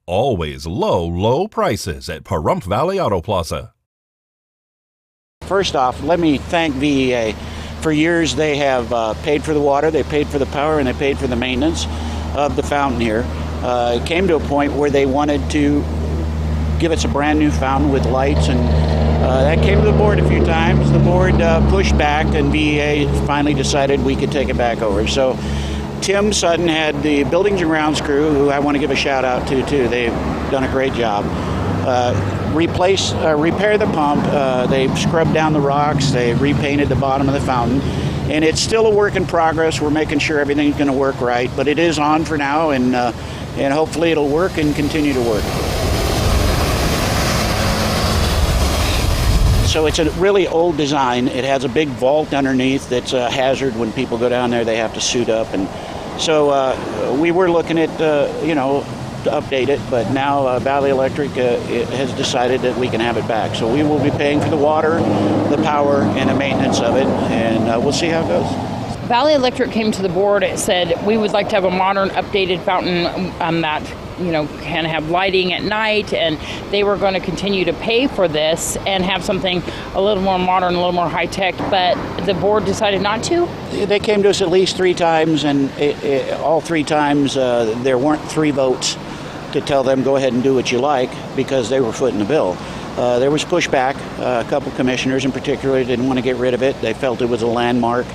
Always low prices at Pahrump Valley Auto Plaza. First off, let me thank VEA. For years they have paid for the water, they paid for the power, and they paid for the maintenance of the fountain here. It came to a point where they wanted to give us a brand new fountain with lights, and that came to the board a few times. The board pushed back, and VEA finally decided we could take it back over. So Tim Sutton had the buildings and grounds crew, who I want to give a shout out to too. They've done a great job. Repair the pump. They scrubbed down the rocks. They repainted the bottom of the fountain, and it's still a work in progress. We're making sure everything's going to work right, but it is on for now, and hopefully it'll work and continue to work. So it's a really old design. It has a big vault underneath that's a hazard. When people go down there, they have to suit up, and so we were looking at to update it, but now Valley Electric has decided that we can have it back. So we will be paying for the water, the power, and the maintenance of it, and we'll see how it goes. Valley Electric came to the board and said, we would like to have a modern, updated fountain that can have lighting at night, and they were going to continue to pay for this and have something a little more modern, a little more high-tech, but the board decided not to? They came to us at least 3 times, and all 3 times there weren't 3 votes to tell them go ahead and do what you like, because they were footing the bill. There was pushback. A couple commissioners in particular didn't want to get rid of it. They felt it was a landmark.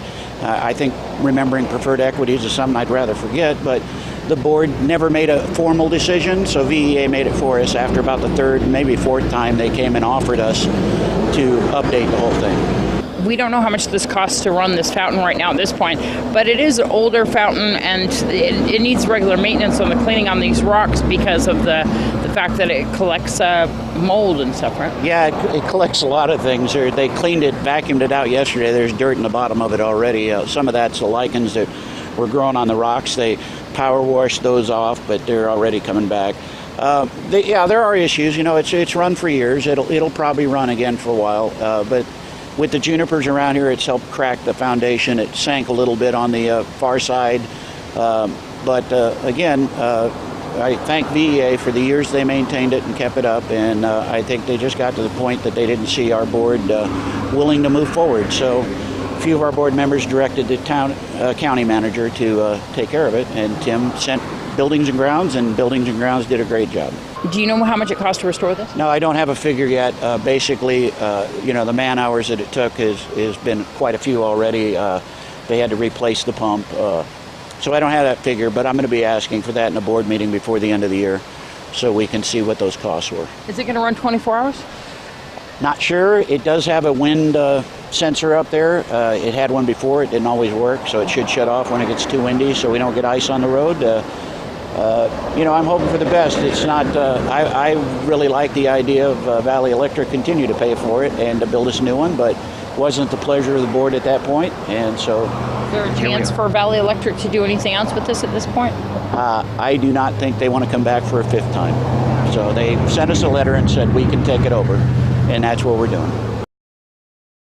I think remembering preferred equities is something I'd rather forget, but the board never made a formal decision, so VEA made it for us. After about the 3rd, maybe 4th time, they came and offered us to update the whole thing. We don't know how much this costs to run this fountain right now at this point, but it is an older fountain, and it needs regular maintenance on the cleaning on these rocks because of the fact that it collects mold and stuff, right? Yeah, it collects a lot of things. They cleaned it, vacuumed it out yesterday. There's dirt in the bottom of it already. Some of that's the lichens that were growing on the rocks. They power washed those off, but they're already coming back. There are issues. It's run for years. It'll probably run again for a while, but with the junipers around here, it's helped crack the foundation. It sank a little bit on the far side. Again, I thank VEA for the years they maintained it and kept it up. And I think they just got to the point that they didn't see our board willing to move forward. So a few of our board members directed the county manager to take care of it. And Tim sent Buildings and Grounds, and Buildings and Grounds did a great job. Do you know how much it cost to restore this? No, I don't have a figure yet. Basically, the man hours that it took has been quite a few already. They had to replace the pump. So I don't have that figure, but I'm going to be asking for that in a board meeting before the end of the year so we can see what those costs were. Is it going to run 24 hours? Not sure. It does have a wind sensor up there. It had one before. It didn't always work, so it should shut off when it gets too windy so we don't get ice on the road. I'm hoping for the best. It's not. I really like the idea of Valley Electric continue to pay for it and to build us a new one, but it wasn't the pleasure of the board at that point, and so. Is there a chance for Valley Electric to do anything else with this at this point? I do not think they want to come back for a 5th time. So they sent us a letter and said we can take it over, and that's what we're doing.